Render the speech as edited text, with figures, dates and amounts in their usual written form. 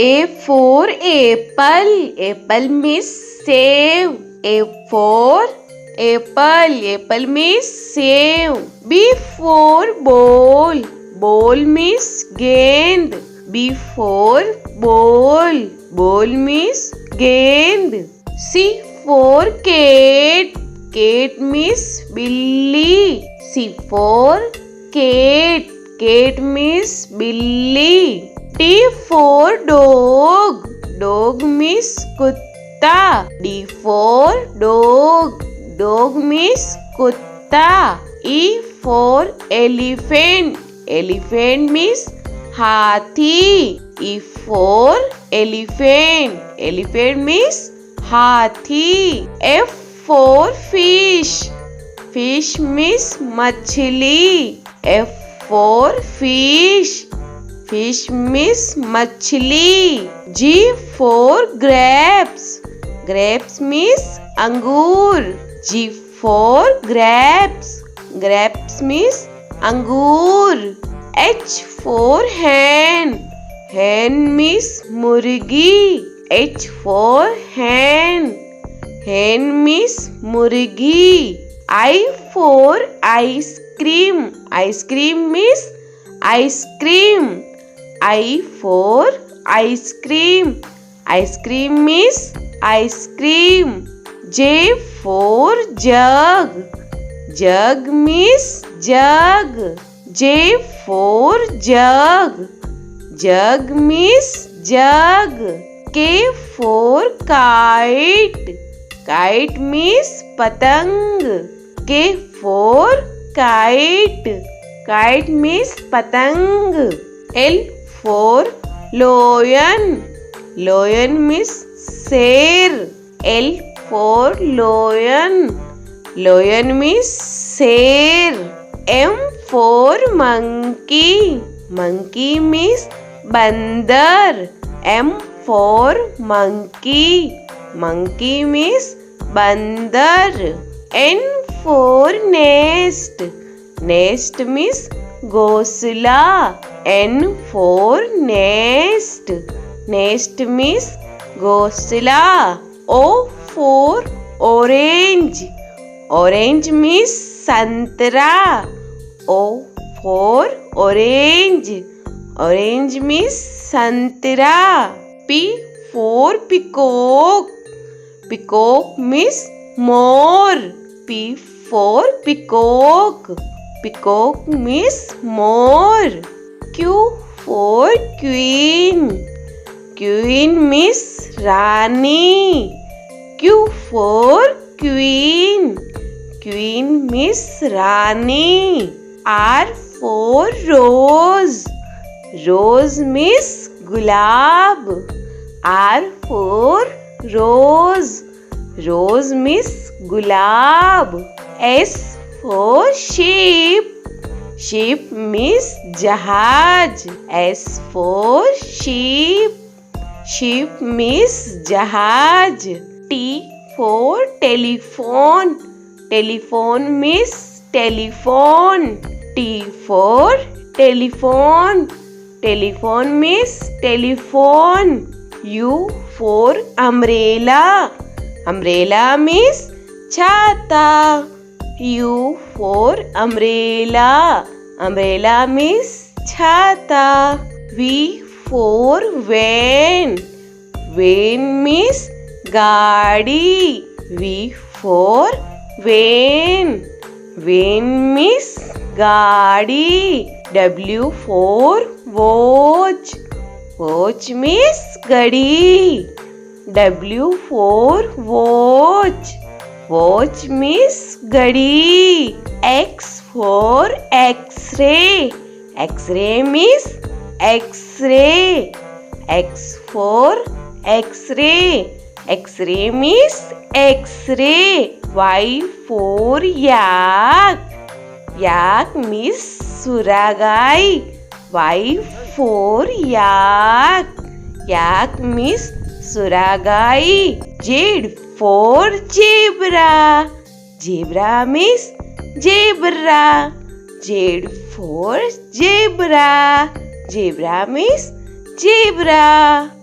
A for apple. Apple means save. A for apple. Apple means save. B for ball. Ball means gend. B for ball. Ball means gend. C for cat. Cat means billy. C for cat. Cat means billy. D for dog. Dog means kutta. D for dog. Dog means kutta. E for elephant. Elephant means hathi. E for elephant. Elephant means hathi. F for fish. Fish means machli. F for fish. Fish means machli. G for grapes. Grapes means angur. G for grapes. Grapes means angur. H for hen. Hen means murgi. H for hen. Hen means murgi. I for ice cream. Ice cream means ice cream. I for ice cream. Ice cream means ice cream. J for jug. Jug means jug. J for jug. Jug means jug. K for kite. Kite means patang. K for kite. Kite means patang. L for lion. Lion means sher. L for lion. Lion means sher. M for monkey. Monkey means bandar. M for monkey. Monkey means bandar. N for nest. Nest means ghosla. N for nest. Nest means ghosla. O for orange. Orange means santra. O for orange. Orange means santra. P for peacock. Peacock means more. P for peacock. Peacock means more. Q for queen. Queen means Rani. Q for queen. Queen means Rani. R for rose. Rose means gulab. R for rose. Rose means gulab. S for sheep. Sheep means jahaj. S for sheep. Sheep means jahaj. T for telephone. Telephone means telephone. T for telephone. Telephone means telephone. U for umbrella. Umbrella means chhata. U for umbrella. Umbrella means chhata. V for van. Van means gaadi. V for van. Van means gaadi. W for watch. Watch means gadi. W for watch. Watch means gadi. X for X-ray. X-ray means X-ray. X for X-ray. X-ray means X-ray. Y for yak. Yak means suragai. Y for yak. Yak means suragai. Z for zebra. Zebra means zebra. Z for zebra. Zebra means zebra.